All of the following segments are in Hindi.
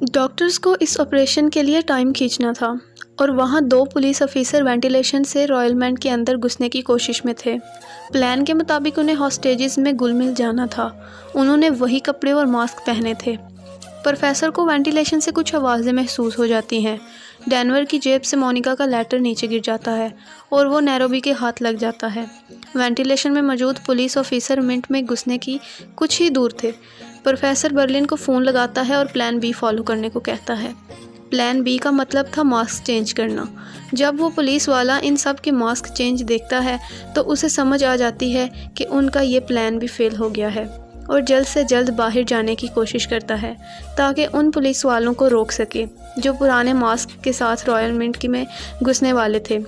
डॉक्टर्स को इस ऑपरेशन के लिए टाइम खींचना था और वहाँ 2 पुलिस ऑफिसर वेंटिलेशन से रॉयलमेंट के अंदर घुसने की कोशिश में थे। प्लान के मुताबिक उन्हें हॉस्टेजेस में घुल मिल जाना था। उन्होंने वही कपड़े और मास्क पहने थे। प्रोफेसर को वेंटिलेशन से कुछ आवाज़ें महसूस हो जाती हैं। डेनवर की जेब से मोनिका का लेटर नीचे गिर जाता है और वो नैरोबी के हाथ लग जाता है। वेंटिलेशन में मौजूद पुलिस ऑफिसर मिनट में घुसने की कुछ ही दूर थे। प्रोफेसर बर्लिन को फ़ोन लगाता है और प्लान बी फॉलो करने को कहता है। प्लान बी का मतलब था मास्क चेंज करना। जब वो पुलिस वाला इन सब के मास्क चेंज देखता है तो उसे समझ आ जाती है कि उनका ये प्लान भी फेल हो गया है और जल्द से जल्द बाहर जाने की कोशिश करता है ताकि उन पुलिस वालों को रोक सके जो पुराने मास्क के साथ रॉयल मिंट की में घुसने वाले थे।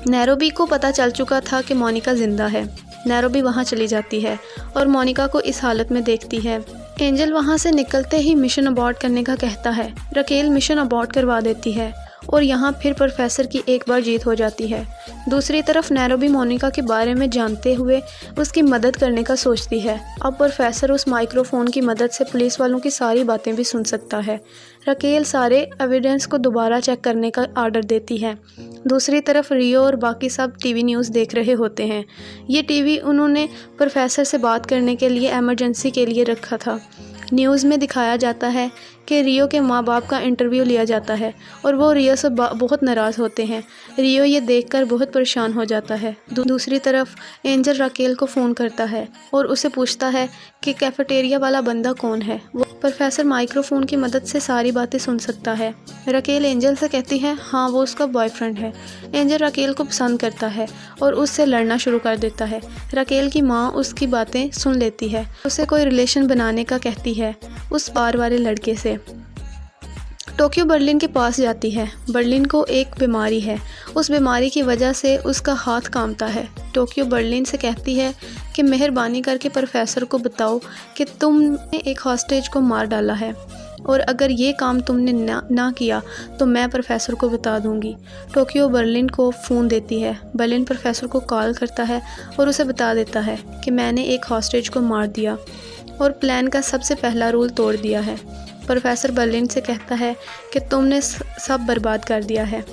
नैरोबी को पता चल चुका था कि मोनिका जिंदा है। नैरोबी वहाँ चली जाती है और मोनिका को इस हालत में देखती है। एंजल वहाँ से निकलते ही मिशन अबॉर्ट करने का कहता है। रकेल मिशन अबॉर्ट करवा देती है और यहाँ फिर प्रोफेसर की एक बार जीत हो जाती है। दूसरी तरफ नैरोबी मोनिका के बारे में जानते हुए उसकी मदद करने का सोचती है। अब प्रोफेसर उस माइक्रोफोन की मदद से पुलिस वालों की सारी बातें भी सुन सकता है। रकेल सारे एविडेंस को दोबारा चेक करने का आर्डर देती है। दूसरी तरफ रियो और बाकी सब टीवी न्यूज़ देख रहे होते हैं। ये टीवी उन्होंने प्रोफेसर से बात करने के लिए इमरजेंसी के लिए रखा था। न्यूज़ में दिखाया जाता है कि रियो के माँ बाप का इंटरव्यू लिया जाता है और वो रियो से बहुत नाराज़ होते हैं। रियो ये देखकर बहुत परेशान हो जाता है। दूसरी तरफ एंजल रकेल को फ़ोन करता है और उसे पूछता है कि कैफेटेरिया वाला बंदा कौन है। वो प्रोफेसर माइक्रोफोन की मदद से सारी बातें सुन सकता है। रकेल एंजल से कहती है हाँ वो उसका बॉयफ्रेंड है। एंजल रकेल को पसंद करता है और उससे लड़ना शुरू कर देता है। रकेल की माँ उसकी बातें सुन लेती है, उसे कोई रिलेशन बनाने का कहती है उस बार वाले लड़के से। टोक्यो बर्लिन के पास जाती है। बर्लिन को एक बीमारी है, उस बीमारी की वजह से उसका हाथ कांपता है। टोक्यो बर्लिन से कहती है कि मेहरबानी करके प्रोफेसर को बताओ कि तुमने एक हॉस्टेज को मार डाला है और अगर ये काम तुमने ना किया तो मैं प्रोफेसर को बता दूंगी। टोक्यो बर्लिन को फ़ोन देती है। बर्लिन प्रोफेसर को कॉल करता है और उसे बता देता है कि मैंने एक हॉस्टेज को मार दिया और प्लान का सबसे पहला रूल तोड़ दिया है। प्रोफेसर बर्लिन से कहता है कि तुमने सब बर्बाद कर दिया है।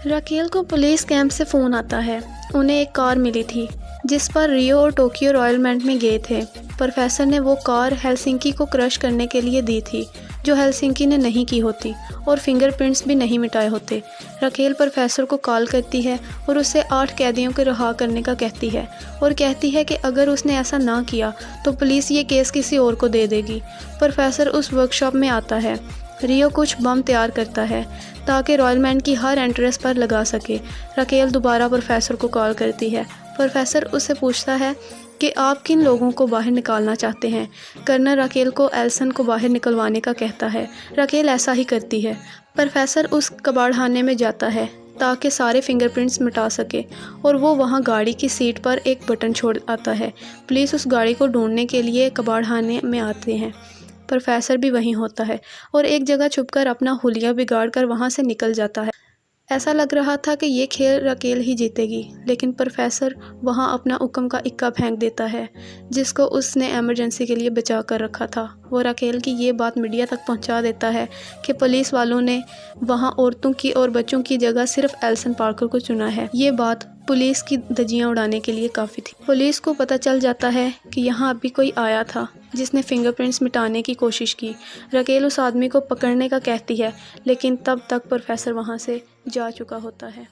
रकेल को पुलिस कैंप से फ़ोन आता है। उन्हें एक कार मिली थी जिस पर रियो और टोक्यो रॉयलमेंट में गए थे। प्रोफेसर ने वो कार हेलसिंकी को क्रश करने के लिए दी थी जो हेलसिंकी ने नहीं की होती और फिंगरप्रिंट्स भी नहीं मिटाए होते। रकेल प्रोफेसर को कॉल करती है और उससे 8 कैदियों को रिहा करने का कहती है और कहती है कि अगर उसने ऐसा ना किया तो पुलिस ये केस किसी और को दे देगी। प्रोफेसर उस वर्कशॉप में आता है। रियो कुछ बम तैयार करता है ताकि रॉयलमेंट की हर एंट्रेंस पर लगा सके। रकेल दोबारा प्रोफेसर को कॉल करती है। प्रोफेसर उससे पूछता है कि आप किन लोगों को बाहर निकालना चाहते हैं। कर्नल रकेल को एल्सन को बाहर निकलवाने का कहता है। रकेल ऐसा ही करती है। प्रोफेसर उस कबाड़खाने में जाता है ताकि सारे फिंगरप्रिंट्स मिटा सके और वो वहाँ गाड़ी की सीट पर एक बटन छोड़ आता है। पुलिस उस गाड़ी को ढूंढने के लिए कबाड़खाने में आते हैं। प्रोफेसर भी वहीं होता है और एक जगह छुपकर अपना हुलिया बिगाड़ कर वहाँ से निकल जाता है। ऐसा लग रहा था कि ये खेल रकेल ही जीतेगी, लेकिन प्रोफेसर वहाँ अपना हुक्म का इक्का फेंक देता है जिसको उसने इमरजेंसी के लिए बचा कर रखा था। वो रकेल की ये बात मीडिया तक पहुँचा देता है कि पुलिस वालों ने वहाँ औरतों की और बच्चों की जगह सिर्फ एल्सन पार्कर को चुना है। ये बात पुलिस की धज्जियाँ उड़ाने के लिए काफ़ी थी। पुलिस को पता चल जाता है कि यहाँ अभी कोई आया था जिसने फिंगरप्रिंट्स मिटाने की कोशिश की। रकेल उस आदमी को पकड़ने का कहती है लेकिन तब तक प्रोफेसर वहाँ से जा चुका होता है।